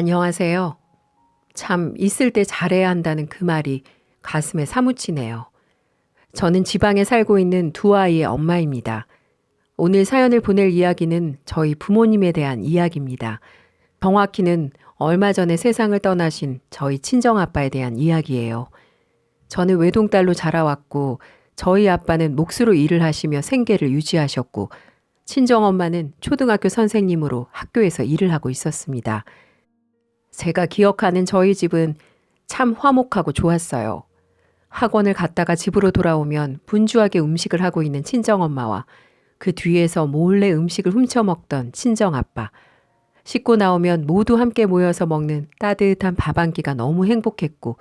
안녕하세요. 참 있을 때 잘해야 한다는 그 말이 가슴에 사무치네요. 저는 지방에 살고 있는 두 아이의 엄마입니다. 오늘 사연을 보낼 이야기는 저희 부모님에 대한 이야기입니다. 정확히는 얼마 전에 세상을 떠나신 저희 친정아빠에 대한 이야기예요. 저는 외동딸로 자라왔고 저희 아빠는 몫으로 일을 하시며 생계를 유지하셨고 친정엄마는 초등학교 선생님으로 학교에서 일을 하고 있었습니다. 제가 기억하는 저희 집은 참 화목하고 좋았어요. 학원을 갔다가 집으로 돌아오면 분주하게 음식을 하고 있는 친정엄마와 그 뒤에서 몰래 음식을 훔쳐 먹던 친정아빠. 씻고 나오면 모두 함께 모여서 먹는 따뜻한 밥 한 끼가 너무 행복했고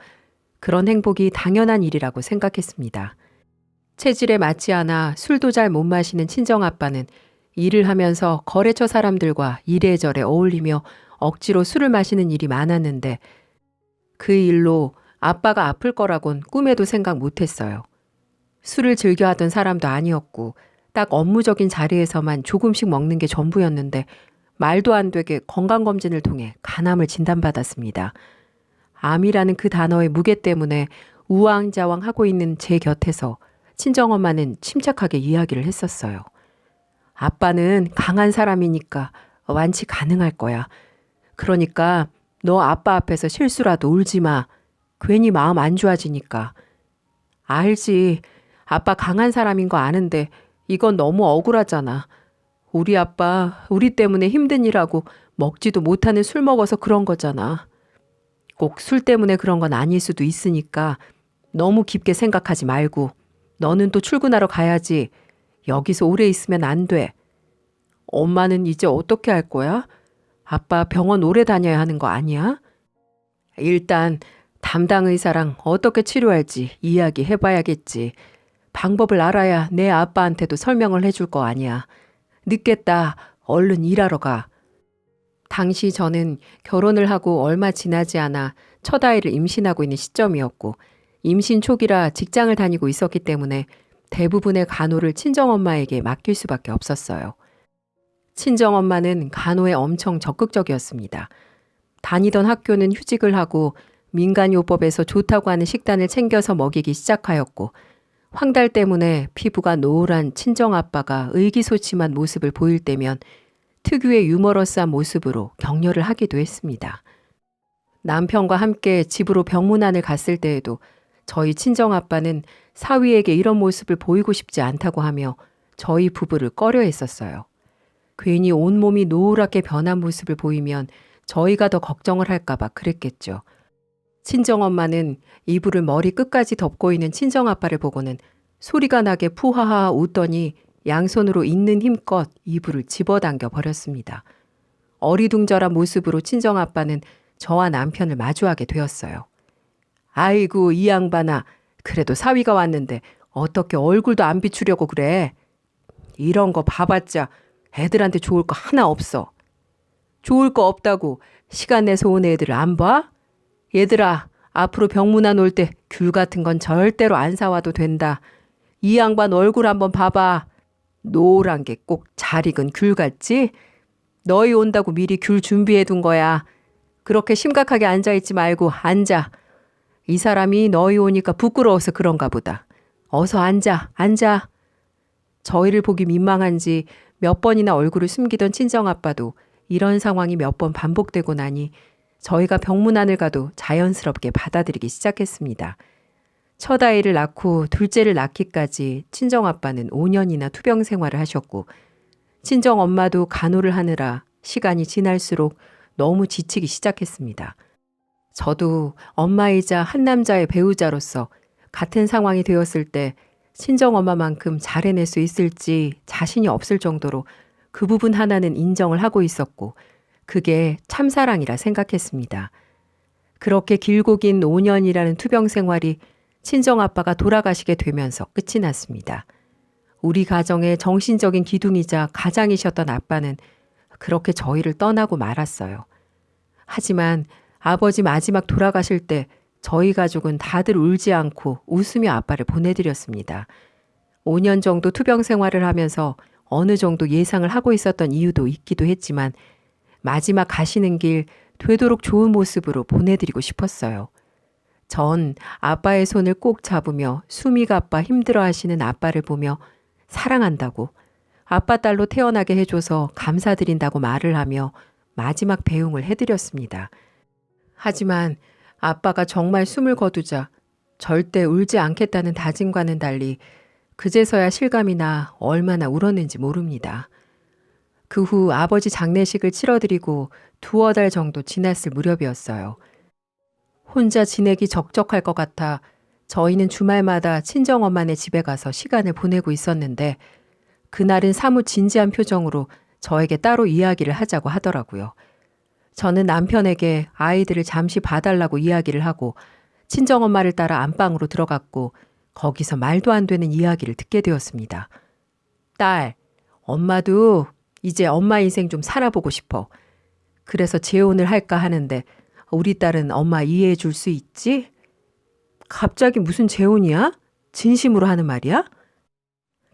그런 행복이 당연한 일이라고 생각했습니다. 체질에 맞지 않아 술도 잘 못 마시는 친정아빠는 일을 하면서 거래처 사람들과 이래저래 어울리며 억지로 술을 마시는 일이 많았는데 그 일로 아빠가 아플 거라곤 꿈에도 생각 못했어요. 술을 즐겨 하던 사람도 아니었고 딱 업무적인 자리에서만 조금씩 먹는 게 전부였는데 말도 안 되게 건강검진을 통해 간암을 진단받았습니다. 암이라는 그 단어의 무게 때문에 우왕좌왕하고 있는 제 곁에서 친정엄마는 침착하게 이야기를 했었어요. 아빠는 강한 사람이니까 완치 가능할 거야. 그러니까 너 아빠 앞에서 실수라도 울지 마. 괜히 마음 안 좋아지니까. 알지. 아빠 강한 사람인 거 아는데 이건 너무 억울하잖아. 우리 아빠 우리 때문에 힘든 일하고 먹지도 못하는 술 먹어서 그런 거잖아. 꼭 술 때문에 그런 건 아닐 수도 있으니까 너무 깊게 생각하지 말고 너는 또 출근하러 가야지. 여기서 오래 있으면 안 돼. 엄마는 이제 어떻게 할 거야? 아빠 병원 오래 다녀야 하는 거 아니야? 일단 담당 의사랑 어떻게 치료할지 이야기해봐야겠지. 방법을 알아야 내 아빠한테도 설명을 해줄 거 아니야. 늦겠다. 얼른 일하러 가. 당시 저는 결혼을 하고 얼마 지나지 않아 첫 아이를 임신하고 있는 시점이었고 임신 초기라 직장을 다니고 있었기 때문에 대부분의 간호를 친정엄마에게 맡길 수밖에 없었어요. 친정엄마는 간호에 엄청 적극적이었습니다. 다니던 학교는 휴직을 하고 민간요법에서 좋다고 하는 식단을 챙겨서 먹이기 시작하였고 황달 때문에 피부가 노란 친정아빠가 의기소침한 모습을 보일 때면 특유의 유머러스한 모습으로 격려를 하기도 했습니다. 남편과 함께 집으로 병문안을 갔을 때에도 저희 친정아빠는 사위에게 이런 모습을 보이고 싶지 않다고 하며 저희 부부를 꺼려했었어요. 괜히 온몸이 노랗게 변한 모습을 보이면 저희가 더 걱정을 할까봐 그랬겠죠. 친정엄마는 이불을 머리 끝까지 덮고 있는 친정아빠를 보고는 소리가 나게 푸하하 웃더니 양손으로 있는 힘껏 이불을 집어당겨 버렸습니다. 어리둥절한 모습으로 친정아빠는 저와 남편을 마주하게 되었어요. 아이고 이 양반아, 그래도 사위가 왔는데 어떻게 얼굴도 안 비추려고 그래? 이런 거 봐봤자 애들한테 좋을 거 하나 없어. 좋을 거 없다고 시간 내서 온 애들을 안 봐? 얘들아, 앞으로 병문안 올 때 귤 같은 건 절대로 안 사와도 된다. 이 양반 얼굴 한번 봐봐. 노란 게 꼭 잘 익은 귤 같지? 너희 온다고 미리 귤 준비해 둔 거야. 그렇게 심각하게 앉아있지 말고 앉아. 이 사람이 너희 오니까 부끄러워서 그런가 보다. 어서 앉아, 앉아. 저희를 보기 민망한지 몇 번이나 얼굴을 숨기던 친정아빠도 이런 상황이 몇 번 반복되고 나니 저희가 병문안을 가도 자연스럽게 받아들이기 시작했습니다. 첫 아이를 낳고 둘째를 낳기까지 친정아빠는 5년이나 투병 생활을 하셨고 친정엄마도 간호를 하느라 시간이 지날수록 너무 지치기 시작했습니다. 저도 엄마이자 한 남자의 배우자로서 같은 상황이 되었을 때 친정엄마만큼 잘 해낼 수 있을지 자신이 없을 정도로 그 부분 하나는 인정을 하고 있었고 그게 참사랑이라 생각했습니다. 그렇게 길고 긴 5년이라는 투병 생활이 친정아빠가 돌아가시게 되면서 끝이 났습니다. 우리 가정의 정신적인 기둥이자 가장이셨던 아빠는 그렇게 저희를 떠나고 말았어요. 하지만 아버지 마지막 돌아가실 때 저희 가족은 다들 울지 않고 웃으며 아빠를 보내드렸습니다. 5년 정도 투병 생활을 하면서 어느 정도 예상을 하고 있었던 이유도 있기도 했지만 마지막 가시는 길 되도록 좋은 모습으로 보내드리고 싶었어요. 전 아빠의 손을 꼭 잡으며 숨이 가빠 힘들어하시는 아빠를 보며 사랑한다고, 아빠 딸로 태어나게 해줘서 감사드린다고 말을 하며 마지막 배웅을 해드렸습니다. 하지만 아빠가 정말 숨을 거두자 절대 울지 않겠다는 다짐과는 달리 그제서야 실감이 나 얼마나 울었는지 모릅니다. 그 후 아버지 장례식을 치러드리고 두어 달 정도 지났을 무렵이었어요. 혼자 지내기 적적할 것 같아 저희는 주말마다 친정엄마네 집에 가서 시간을 보내고 있었는데 그날은 사뭇 진지한 표정으로 저에게 따로 이야기를 하자고 하더라고요. 저는 남편에게 아이들을 잠시 봐달라고 이야기를 하고 친정엄마를 따라 안방으로 들어갔고 거기서 말도 안 되는 이야기를 듣게 되었습니다. 딸, 엄마도 이제 엄마 인생 좀 살아보고 싶어. 그래서 재혼을 할까 하는데 우리 딸은 엄마 이해해 줄 수 있지? 갑자기 무슨 재혼이야? 진심으로 하는 말이야?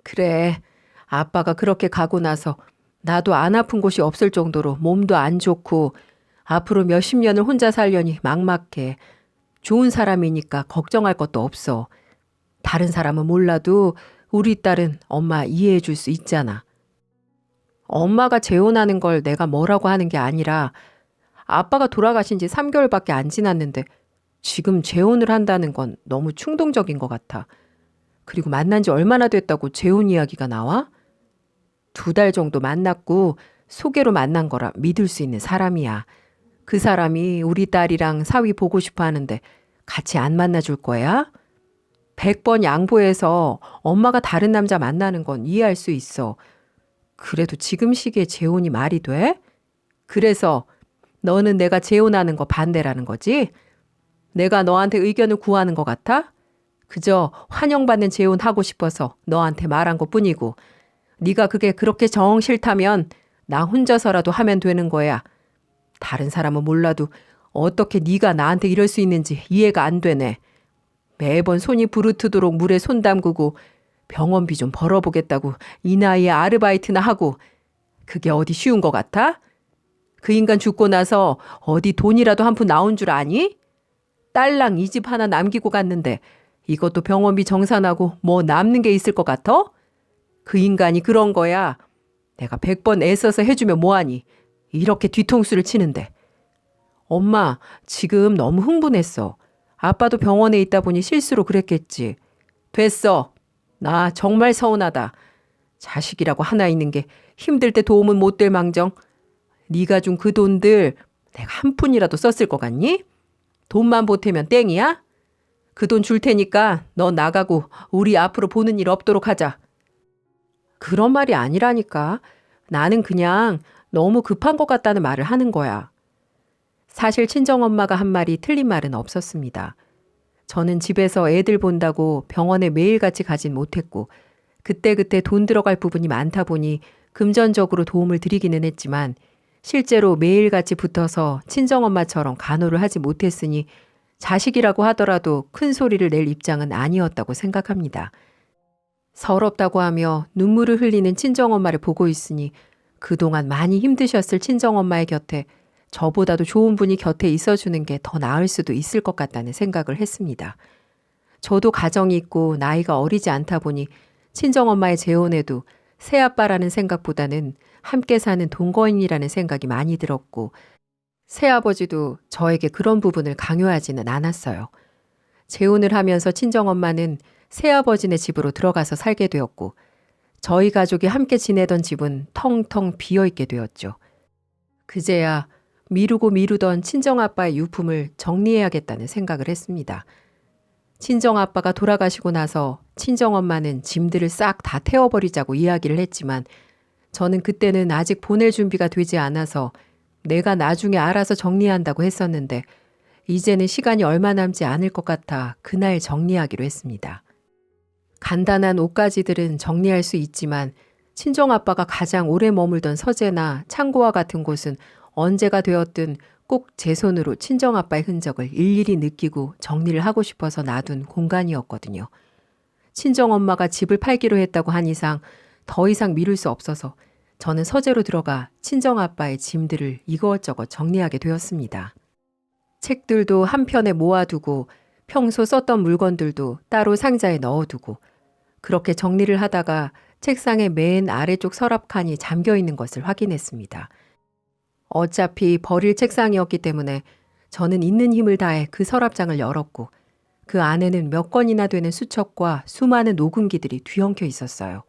그래, 아빠가 그렇게 가고 나서 나도 안 아픈 곳이 없을 정도로 몸도 안 좋고 앞으로 몇십 년을 혼자 살려니 막막해. 좋은 사람이니까 걱정할 것도 없어. 다른 사람은 몰라도 우리 딸은 엄마 이해해 줄 수 있잖아. 엄마가 재혼하는 걸 내가 뭐라고 하는 게 아니라 아빠가 돌아가신 지 3개월밖에 안 지났는데 지금 재혼을 한다는 건 너무 충동적인 것 같아. 그리고 만난 지 얼마나 됐다고 재혼 이야기가 나와? 2달 정도 만났고 소개로 만난 거라 믿을 수 있는 사람이야. 그 사람이 우리 딸이랑 사위 보고 싶어 하는데 같이 안 만나줄 거야? 100번 양보해서 엄마가 다른 남자 만나는 건 이해할 수 있어. 그래도 지금 시기에 재혼이 말이 돼? 그래서 너는 내가 재혼하는 거 반대라는 거지? 내가 너한테 의견을 구하는 것 같아? 그저 환영받는 재혼하고 싶어서 너한테 말한 것뿐이고 네가 그게 그렇게 정 싫다면 나 혼자서라도 하면 되는 거야. 다른 사람은 몰라도 어떻게 네가 나한테 이럴 수 있는지 이해가 안 되네. 매번 손이 부르트도록 물에 손 담그고 병원비 좀 벌어보겠다고 이 나이에 아르바이트나 하고 그게 어디 쉬운 것 같아? 그 인간 죽고 나서 어디 돈이라도 한 푼 나온 줄 아니? 딸랑 이 집 하나 남기고 갔는데 이것도 병원비 정산하고 뭐 남는 게 있을 것 같아? 그 인간이 그런 거야. 내가 100번 애써서 해주면 뭐하니? 이렇게 뒤통수를 치는데. 엄마, 지금 너무 흥분했어. 아빠도 병원에 있다 보니 실수로 그랬겠지. 됐어. 나 정말 서운하다. 자식이라고 하나 있는 게 힘들 때 도움은 못 될 망정. 네가 준 그 돈들 내가 한 푼이라도 썼을 것 같니? 돈만 보태면 땡이야? 그 돈 줄 테니까 너 나가고 우리 앞으로 보는 일 없도록 하자. 그런 말이 아니라니까. 나는 그냥 너무 급한 것 같다는 말을 하는 거야. 사실 친정엄마가 한 말이 틀린 말은 없었습니다. 저는 집에서 애들 본다고 병원에 매일같이 가진 못했고 그때그때 돈 들어갈 부분이 많다 보니 금전적으로 도움을 드리기는 했지만 실제로 매일같이 붙어서 친정엄마처럼 간호를 하지 못했으니 자식이라고 하더라도 큰 소리를 낼 입장은 아니었다고 생각합니다. 서럽다고 하며 눈물을 흘리는 친정엄마를 보고 있으니 그동안 많이 힘드셨을 친정엄마의 곁에 저보다도 좋은 분이 곁에 있어주는 게 더 나을 수도 있을 것 같다는 생각을 했습니다. 저도 가정이 있고 나이가 어리지 않다 보니 친정엄마의 재혼에도 새아빠라는 생각보다는 함께 사는 동거인이라는 생각이 많이 들었고 새아버지도 저에게 그런 부분을 강요하지는 않았어요. 재혼을 하면서 친정엄마는 새아버지네 집으로 들어가서 살게 되었고 저희 가족이 함께 지내던 집은 텅텅 비어있게 되었죠. 그제야 미루고 미루던 친정아빠의 유품을 정리해야겠다는 생각을 했습니다. 친정아빠가 돌아가시고 나서 친정엄마는 짐들을 싹 다 태워버리자고 이야기를 했지만 저는 그때는 아직 보낼 준비가 되지 않아서 내가 나중에 알아서 정리한다고 했었는데 이제는 시간이 얼마 남지 않을 것 같아 그날 정리하기로 했습니다. 간단한 옷가지들은 정리할 수 있지만 친정아빠가 가장 오래 머물던 서재나 창고와 같은 곳은 언제가 되었든 꼭 제 손으로 친정아빠의 흔적을 일일이 느끼고 정리를 하고 싶어서 놔둔 공간이었거든요. 친정엄마가 집을 팔기로 했다고 한 이상 더 이상 미룰 수 없어서 저는 서재로 들어가 친정아빠의 짐들을 이것저것 정리하게 되었습니다. 책들도 한편에 모아두고 평소 썼던 물건들도 따로 상자에 넣어두고 그렇게 정리를 하다가 책상의 맨 아래쪽 서랍칸이 잠겨 있는 것을 확인했습니다. 어차피 버릴 책상이었기 때문에 저는 있는 힘을 다해 그 서랍장을 열었고 그 안에는 몇 권이나 되는 수첩과 수많은 녹음기들이 뒤엉켜 있었어요.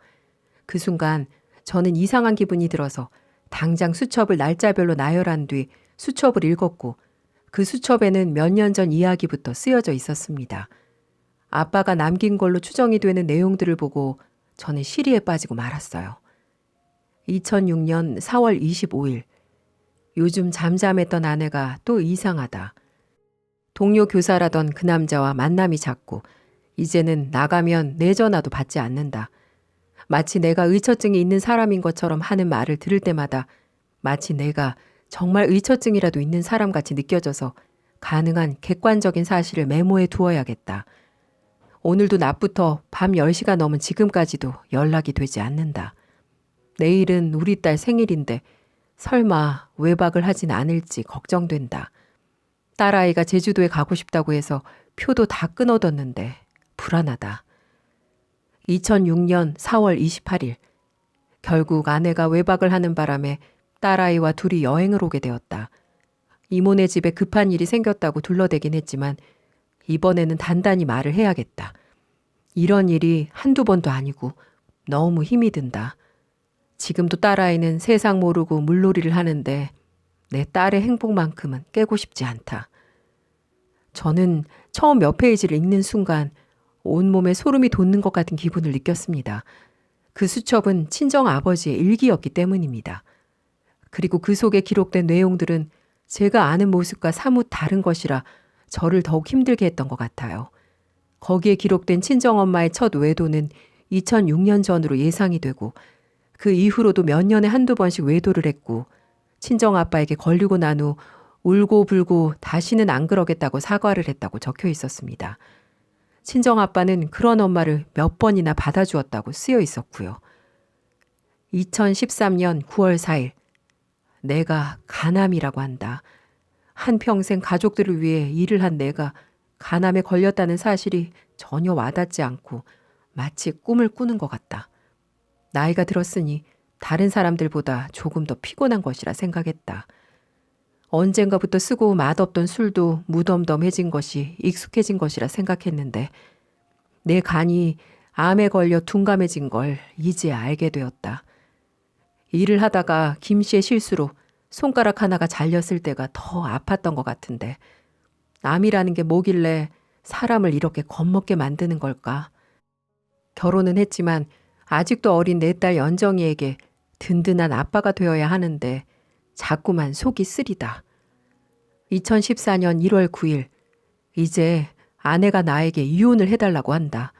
그 순간 저는 이상한 기분이 들어서 당장 수첩을 날짜별로 나열한 뒤 수첩을 읽었고 그 수첩에는 몇 년 전 이야기부터 쓰여져 있었습니다. 아빠가 남긴 걸로 추정이 되는 내용들을 보고 저는 시리에 빠지고 말았어요. 2006년 4월 25일. 요즘 잠잠했던 아내가 또 이상하다. 동료 교사라던 그 남자와 만남이 잦고 이제는 나가면 내 전화도 받지 않는다. 마치 내가 의처증이 있는 사람인 것처럼 하는 말을 들을 때마다 마치 내가 정말 의처증이라도 있는 사람같이 느껴져서 가능한 객관적인 사실을 메모해 두어야겠다. 오늘도 낮부터 밤 10시가 넘은 지금까지도 연락이 되지 않는다. 내일은 우리 딸 생일인데 설마 외박을 하진 않을지 걱정된다. 딸아이가 제주도에 가고 싶다고 해서 표도 다 끊어뒀는데 불안하다. 2006년 4월 28일. 결국 아내가 외박을 하는 바람에 딸아이와 둘이 여행을 오게 되었다. 이모네 집에 급한 일이 생겼다고 둘러대긴 했지만 이번에는 단단히 말을 해야겠다. 이런 일이 한두 번도 아니고 너무 힘이 든다. 지금도 딸아이는 세상 모르고 물놀이를 하는데 내 딸의 행복만큼은 깨고 싶지 않다. 저는 처음 몇 페이지를 읽는 순간 온몸에 소름이 돋는 것 같은 기분을 느꼈습니다. 그 수첩은 친정 아버지의 일기였기 때문입니다. 그리고 그 속에 기록된 내용들은 제가 아는 모습과 사뭇 다른 것이라 저를 더욱 힘들게 했던 것 같아요. 거기에 기록된 친정엄마의 첫 외도는 2006년 전으로 예상이 되고 그 이후로도 몇 년에 한두 번씩 외도를 했고 친정아빠에게 걸리고 난 후 울고 불고 다시는 안 그러겠다고 사과를 했다고 적혀 있었습니다. 친정아빠는 그런 엄마를 몇 번이나 받아주었다고 쓰여 있었고요. 2013년 9월 4일. 내가 간암이라고 한다. 한평생 가족들을 위해 일을 한 내가 간암에 걸렸다는 사실이 전혀 와닿지 않고 마치 꿈을 꾸는 것 같다. 나이가 들었으니 다른 사람들보다 조금 더 피곤한 것이라 생각했다. 언젠가부터 쓰고 맛없던 술도 무덤덤해진 것이 익숙해진 것이라 생각했는데 내 간이 암에 걸려 둔감해진 걸 이제 알게 되었다. 일을 하다가 김씨의 실수로 손가락 하나가 잘렸을 때가 더 아팠던 것 같은데 암이라는 게 뭐길래 사람을 이렇게 겁먹게 만드는 걸까? 결혼은 했지만 아직도 어린 내 딸 연정이에게 든든한 아빠가 되어야 하는데 자꾸만 속이 쓰리다. 2014년 1월 9일. 이제 아내가 나에게 이혼을 해달라고 한다.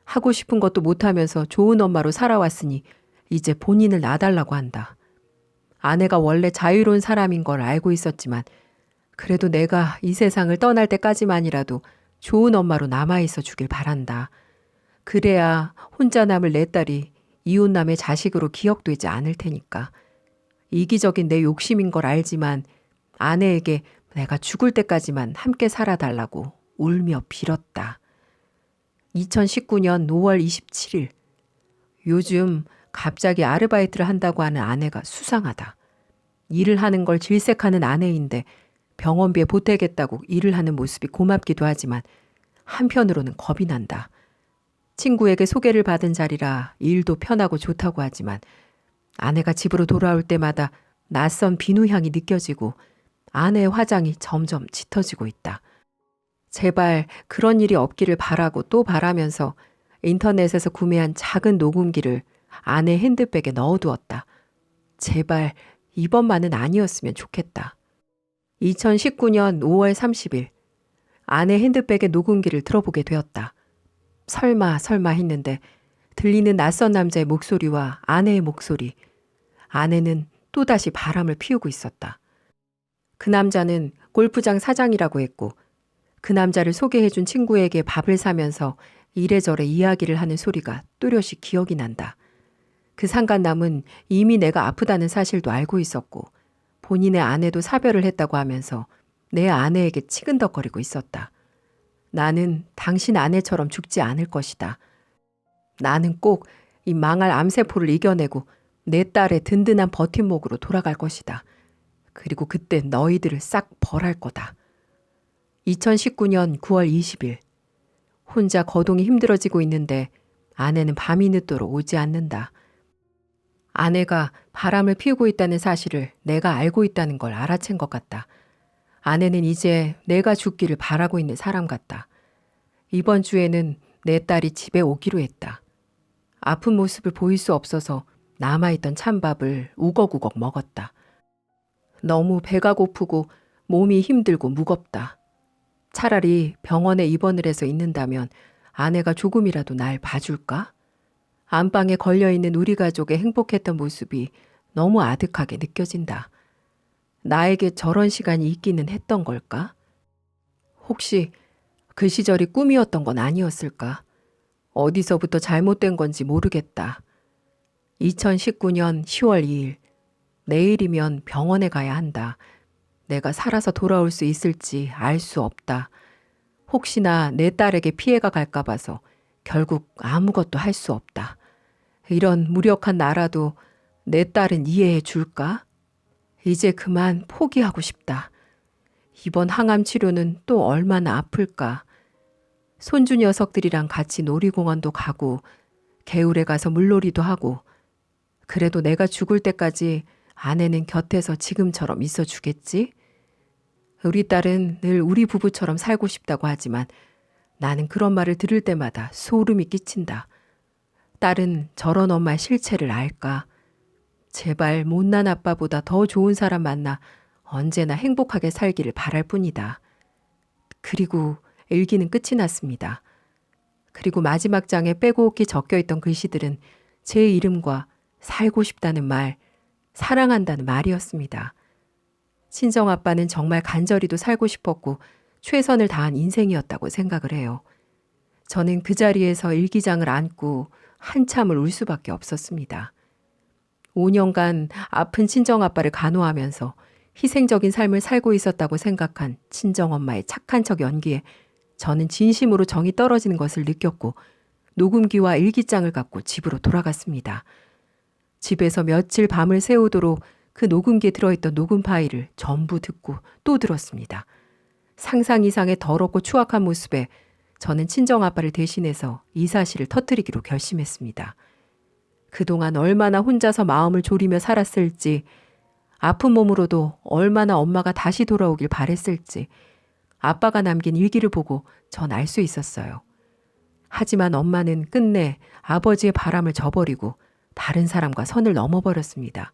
하고 싶은 것도 못하면서 좋은 엄마로 살아왔으니 이제 본인을 놔달라고 한다. 아내가 원래 자유로운 사람인 걸 알고 있었지만 그래도 내가 이 세상을 떠날 때까지만이라도 좋은 엄마로 남아있어 주길 바란다. 그래야 혼자 남을 내 딸이 이웃남의 자식으로 기억되지 않을 테니까. 이기적인 내 욕심인 걸 알지만 아내에게 내가 죽을 때까지만 함께 살아달라고 울며 빌었다. 2019년 5월 27일. 요즘 갑자기 아르바이트를 한다고 하는 아내가 수상하다. 일을 하는 걸 질색하는 아내인데 병원비에 보태겠다고 일을 하는 모습이 고맙기도 하지만 한편으로는 겁이 난다. 친구에게 소개를 받은 자리라 일도 편하고 좋다고 하지만 아내가 집으로 돌아올 때마다 낯선 비누향이 느껴지고 아내의 화장이 점점 짙어지고 있다. 제발 그런 일이 없기를 바라고 또 바라면서 인터넷에서 구매한 작은 녹음기를 아내 핸드백에 넣어두었다. 제발 이번만은 아니었으면 좋겠다. 2019년 5월 30일. 아내 핸드백의 녹음기를 들어보게 되었다. 설마 했는데 들리는 낯선 남자의 목소리와 아내의 목소리. 아내는 또다시 바람을 피우고 있었다. 그 남자는 골프장 사장이라고 했고 그 남자를 소개해준 친구에게 밥을 사면서 이래저래 이야기를 하는 소리가 또렷이 기억이 난다. 그 상간남은 이미 내가 아프다는 사실도 알고 있었고 본인의 아내도 사별을 했다고 하면서 내 아내에게 치근덕거리고 있었다. 나는 당신 아내처럼 죽지 않을 것이다. 나는 꼭 이 망할 암세포를 이겨내고 내 딸의 든든한 버팀목으로 돌아갈 것이다. 그리고 그때 너희들을 싹 벌할 거다. 2019년 9월 20일. 혼자 거동이 힘들어지고 있는데 아내는 밤이 늦도록 오지 않는다. 아내가 바람을 피우고 있다는 사실을 내가 알고 있다는 걸 알아챈 것 같다. 아내는 이제 내가 죽기를 바라고 있는 사람 같다. 이번 주에는 내 딸이 집에 오기로 했다. 아픈 모습을 보일 수 없어서 남아있던 찬밥을 우걱우걱 먹었다. 너무 배가 고프고 몸이 힘들고 무겁다. 차라리 병원에 입원을 해서 있는다면 아내가 조금이라도 날 봐줄까? 안방에 걸려있는 우리 가족의 행복했던 모습이 너무 아득하게 느껴진다. 나에게 저런 시간이 있기는 했던 걸까? 혹시 그 시절이 꿈이었던 건 아니었을까? 어디서부터 잘못된 건지 모르겠다. 2019년 10월 2일. 내일이면 병원에 가야 한다. 내가 살아서 돌아올 수 있을지 알 수 없다. 혹시나 내 딸에게 피해가 갈까 봐서 결국 아무것도 할 수 없다. 이런 무력한 나라도 내 딸은 이해해 줄까? 이제 그만 포기하고 싶다. 이번 항암 치료는 또 얼마나 아플까? 손주 녀석들이랑 같이 놀이공원도 가고 개울에 가서 물놀이도 하고 그래도 내가 죽을 때까지 아내는 곁에서 지금처럼 있어 주겠지? 우리 딸은 늘 우리 부부처럼 살고 싶다고 하지만 나는 그런 말을 들을 때마다 소름이 끼친다. 딸은 저런 엄마의 실체를 알까? 제발 못난 아빠보다 더 좋은 사람 만나 언제나 행복하게 살기를 바랄 뿐이다. 그리고 일기는 끝이 났습니다. 그리고 마지막 장에 빼곡히 적혀있던 글씨들은 제 이름과 살고 싶다는 말, 사랑한다는 말이었습니다. 친정아빠는 정말 간절히도 살고 싶었고 최선을 다한 인생이었다고 생각을 해요. 저는 그 자리에서 일기장을 안고 한참을 울 수밖에 없었습니다. 5년간 아픈 친정아빠를 간호하면서 희생적인 삶을 살고 있었다고 생각한 친정엄마의 착한 척 연기에 저는 진심으로 정이 떨어지는 것을 느꼈고 녹음기와 일기장을 갖고 집으로 돌아갔습니다. 집에서 며칠 밤을 새우도록 그 녹음기에 들어있던 녹음 파일을 전부 듣고 또 들었습니다. 상상 이상의 더럽고 추악한 모습에 저는 친정아빠를 대신해서 이 사실을 터뜨리기로 결심했습니다. 그동안 얼마나 혼자서 마음을 졸이며 살았을지, 아픈 몸으로도 얼마나 엄마가 다시 돌아오길 바랬을지 아빠가 남긴 일기를 보고 전 알 수 있었어요. 하지만 엄마는 끝내 아버지의 바람을 저버리고 다른 사람과 선을 넘어버렸습니다.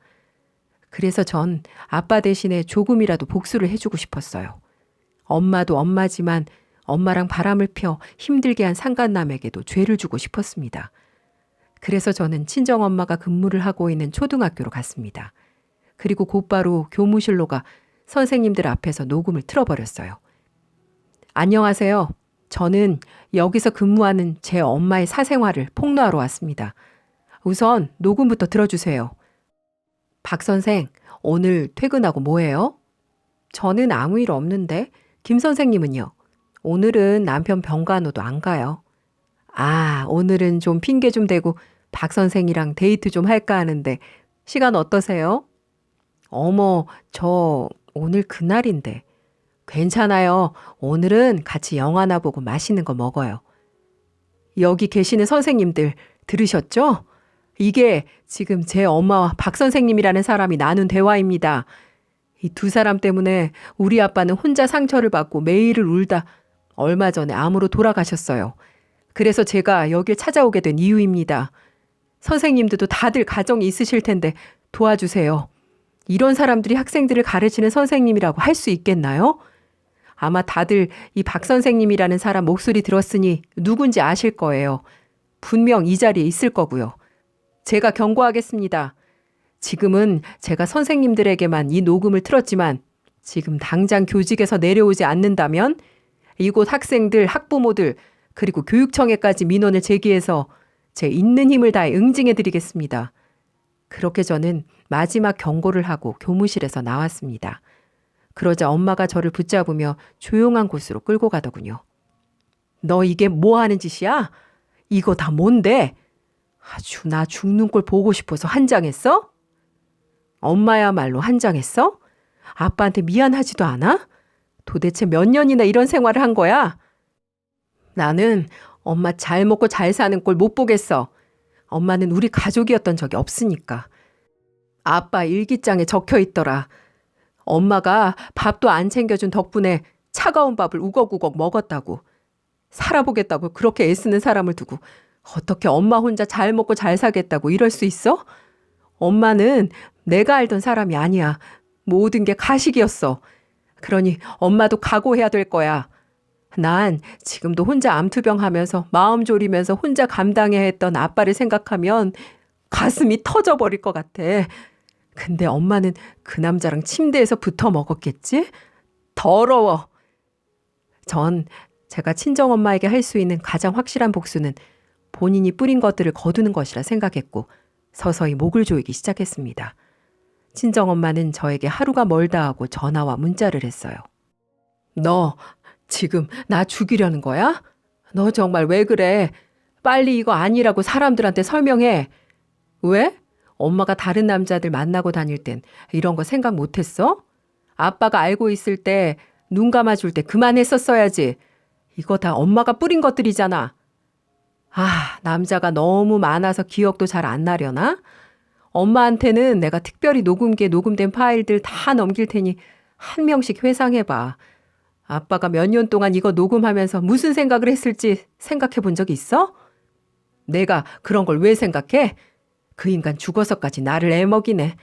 그래서 전 아빠 대신에 조금이라도 복수를 해주고 싶었어요. 엄마도 엄마지만 엄마랑 바람을 펴 힘들게 한 상간남에게도 죄를 주고 싶었습니다. 그래서 저는 친정엄마가 근무를 하고 있는 초등학교로 갔습니다. 그리고 곧바로 교무실로 가 선생님들 앞에서 녹음을 틀어버렸어요. 안녕하세요. 저는 여기서 근무하는 제 엄마의 사생활을 폭로하러 왔습니다. 우선 녹음부터 들어주세요. 박 선생, 오늘 퇴근하고 뭐해요? 저는 아무 일 없는데 김 선생님은요? 오늘은 남편 병간호도 안 가요. 아, 오늘은 좀 핑계 좀 대고 박 선생이랑 데이트 좀 할까 하는데 시간 어떠세요? 어머, 저 오늘 그날인데. 괜찮아요. 오늘은 같이 영화나 보고 맛있는 거 먹어요. 여기 계시는 선생님들 들으셨죠? 이게 지금 제 엄마와 박 선생님이라는 사람이 나눈 대화입니다. 이 두 사람 때문에 우리 아빠는 혼자 상처를 받고 매일을 울다 얼마 전에 암으로 돌아가셨어요. 그래서 제가 여길 찾아오게 된 이유입니다. 선생님들도 다들 가정이 있으실 텐데 도와주세요. 이런 사람들이 학생들을 가르치는 선생님이라고 할 수 있겠나요? 아마 다들 이 박 선생님이라는 사람 목소리 들었으니 누군지 아실 거예요. 분명 이 자리에 있을 거고요. 제가 경고하겠습니다. 지금은 제가 선생님들에게만 이 녹음을 틀었지만 지금 당장 교직에서 내려오지 않는다면 이곳 학생들, 학부모들 그리고 교육청에까지 민원을 제기해서 제 있는 힘을 다해 응징해 드리겠습니다. 그렇게 저는 마지막 경고를 하고 교무실에서 나왔습니다. 그러자 엄마가 저를 붙잡으며 조용한 곳으로 끌고 가더군요. 너 이게 뭐 하는 짓이야? 이거 다 뭔데? 아주 나 죽는 꼴 보고 싶어서 한장했어? 엄마야말로 한장했어? 아빠한테 미안하지도 않아? 도대체 몇 년이나 이런 생활을 한 거야? 나는 엄마 잘 먹고 잘 사는 꼴 못 보겠어. 엄마는 우리 가족이었던 적이 없으니까. 아빠 일기장에 적혀 있더라. 엄마가 밥도 안 챙겨준 덕분에 차가운 밥을 우걱우걱 먹었다고. 살아보겠다고 그렇게 애쓰는 사람을 두고 어떻게 엄마 혼자 잘 먹고 잘 살겠다고 이럴 수 있어? 엄마는 내가 알던 사람이 아니야. 모든 게 가식이었어. 그러니 엄마도 각오해야 될 거야. 난 지금도 혼자 암투병 하면서 마음 졸이면서 혼자 감당해야 했던 아빠를 생각하면 가슴이 터져버릴 것 같아. 근데 엄마는 그 남자랑 침대에서 붙어 먹었겠지? 더러워. 전 제가 친정엄마에게 할 수 있는 가장 확실한 복수는 본인이 뿌린 것들을 거두는 것이라 생각했고 서서히 목을 조이기 시작했습니다. 친정엄마는 저에게 하루가 멀다 하고 전화와 문자를 했어요. 너 지금 나 죽이려는 거야? 너 정말 왜 그래? 빨리 이거 아니라고 사람들한테 설명해. 왜? 엄마가 다른 남자들 만나고 다닐 땐 이런 거 생각 못 했어? 아빠가 알고 있을 때 눈 감아줄 때 그만했었어야지. 이거 다 엄마가 뿌린 것들이잖아. 아, 남자가 너무 많아서 기억도 잘 안 나려나? 엄마한테는 내가 특별히 녹음기에 녹음된 파일들 다 넘길 테니 한 명씩 회상해봐. 아빠가 몇 년 동안 이거 녹음하면서 무슨 생각을 했을지 생각해 본 적 있어? 내가 그런 걸 왜 생각해? 그 인간 죽어서까지 나를 애먹이네.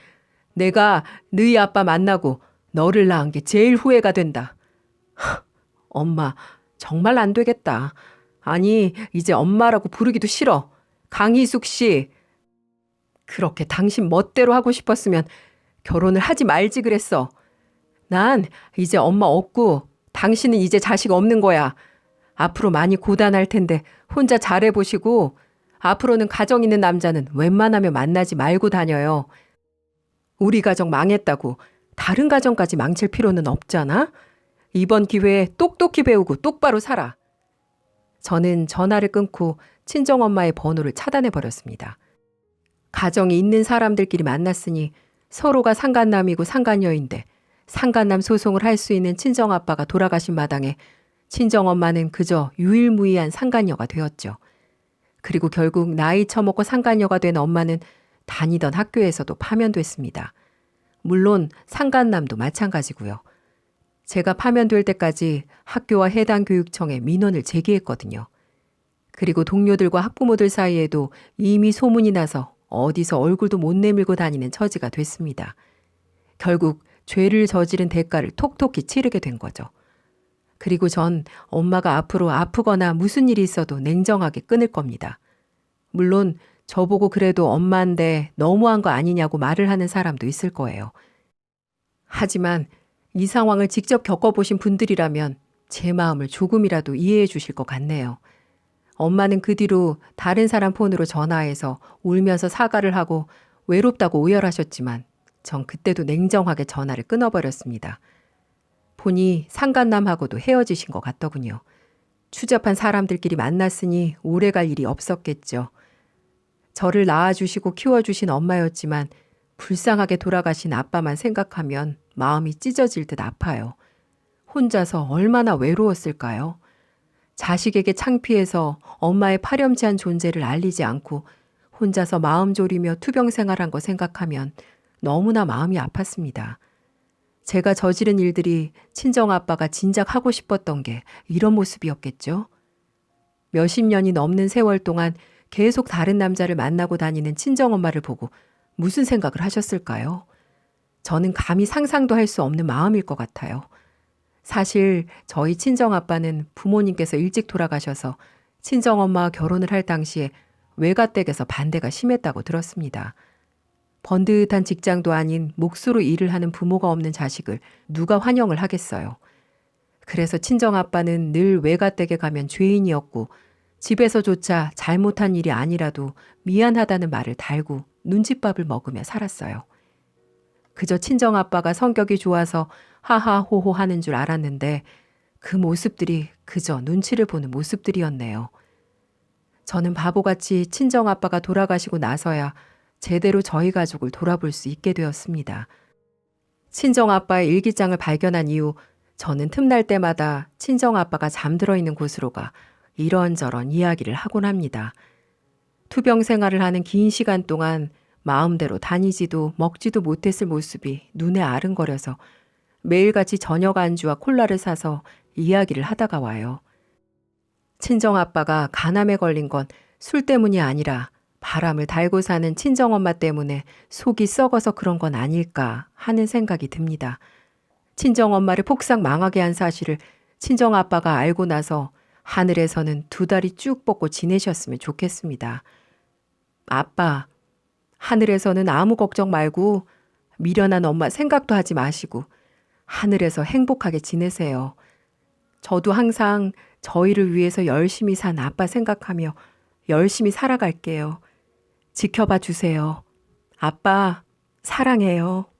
내가 너희 아빠 만나고 너를 낳은 게 제일 후회가 된다. 엄마, 정말 안 되겠다. 아니, 이제 엄마라고 부르기도 싫어. 강희숙 씨. 그렇게 당신 멋대로 하고 싶었으면 결혼을 하지 말지 그랬어. 난 이제 엄마 없고 당신은 이제 자식 없는 거야. 앞으로 많이 고단할 텐데 혼자 잘해보시고 앞으로는 가정 있는 남자는 웬만하면 만나지 말고 다녀요. 우리 가정 망했다고 다른 가정까지 망칠 필요는 없잖아. 이번 기회에 똑똑히 배우고 똑바로 살아. 저는 전화를 끊고 친정엄마의 번호를 차단해버렸습니다. 가정이 있는 사람들끼리 만났으니 서로가 상간남이고 상간녀인데 상간남 소송을 할 수 있는 친정아빠가 돌아가신 마당에 친정엄마는 그저 유일무이한 상간녀가 되었죠. 그리고 결국 나이 처먹고 상간녀가 된 엄마는 다니던 학교에서도 파면됐습니다. 물론 상간남도 마찬가지고요. 제가 파면될 때까지 학교와 해당 교육청에 민원을 제기했거든요. 그리고 동료들과 학부모들 사이에도 이미 소문이 나서 어디서 얼굴도 못 내밀고 다니는 처지가 됐습니다. 결국 죄를 저지른 대가를 톡톡히 치르게 된 거죠. 그리고 전 엄마가 앞으로 아프거나 무슨 일이 있어도 냉정하게 끊을 겁니다. 물론 저보고 그래도 엄마인데 너무한 거 아니냐고 말을 하는 사람도 있을 거예요. 하지만 이 상황을 직접 겪어보신 분들이라면 제 마음을 조금이라도 이해해 주실 것 같네요. 엄마는 그 뒤로 다른 사람 폰으로 전화해서 울면서 사과를 하고 외롭다고 오열하셨지만 전 그때도 냉정하게 전화를 끊어버렸습니다. 보니 상간남하고도 헤어지신 것 같더군요. 추잡한 사람들끼리 만났으니 오래갈 일이 없었겠죠. 저를 낳아주시고 키워주신 엄마였지만 불쌍하게 돌아가신 아빠만 생각하면 마음이 찢어질 듯 아파요. 혼자서 얼마나 외로웠을까요? 자식에게 창피해서 엄마의 파렴치한 존재를 알리지 않고 혼자서 마음 졸이며 투병 생활한 거 생각하면 너무나 마음이 아팠습니다. 제가 저지른 일들이 친정아빠가 진작 하고 싶었던 게 이런 모습이었겠죠? 몇십 년이 넘는 세월 동안 계속 다른 남자를 만나고 다니는 친정엄마를 보고 무슨 생각을 하셨을까요? 저는 감히 상상도 할 수 없는 마음일 것 같아요. 사실 저희 친정아빠는 부모님께서 일찍 돌아가셔서 친정엄마와 결혼을 할 당시에 외가댁에서 반대가 심했다고 들었습니다. 번듯한 직장도 아닌 몫으로 일을 하는 부모가 없는 자식을 누가 환영을 하겠어요. 그래서 친정아빠는 늘 외가댁에 가면 죄인이었고 집에서조차 잘못한 일이 아니라도 미안하다는 말을 달고 눈칫밥을 먹으며 살았어요. 그저 친정아빠가 성격이 좋아서 하하호호 하는 줄 알았는데 그 모습들이 그저 눈치를 보는 모습들이었네요. 저는 바보같이 친정아빠가 돌아가시고 나서야 제대로 저희 가족을 돌아볼 수 있게 되었습니다. 친정아빠의 일기장을 발견한 이후 저는 틈날 때마다 친정아빠가 잠들어 있는 곳으로 가 이런저런 이야기를 하곤 합니다. 투병 생활을 하는 긴 시간 동안 마음대로 다니지도 먹지도 못했을 모습이 눈에 아른거려서 매일같이 저녁 안주와 콜라를 사서 이야기를 하다가 와요. 친정아빠가 간암에 걸린 건 술 때문이 아니라 바람을 달고 사는 친정엄마 때문에 속이 썩어서 그런 건 아닐까 하는 생각이 듭니다. 친정엄마를 폭삭 망하게 한 사실을 친정아빠가 알고 나서 하늘에서는 두 다리 쭉 뻗고 지내셨으면 좋겠습니다. 아빠, 하늘에서는 아무 걱정 말고 미련한 엄마 생각도 하지 마시고 하늘에서 행복하게 지내세요. 저도 항상 저희를 위해서 열심히 산 아빠 생각하며 열심히 살아갈게요. 지켜봐 주세요. 아빠, 사랑해요.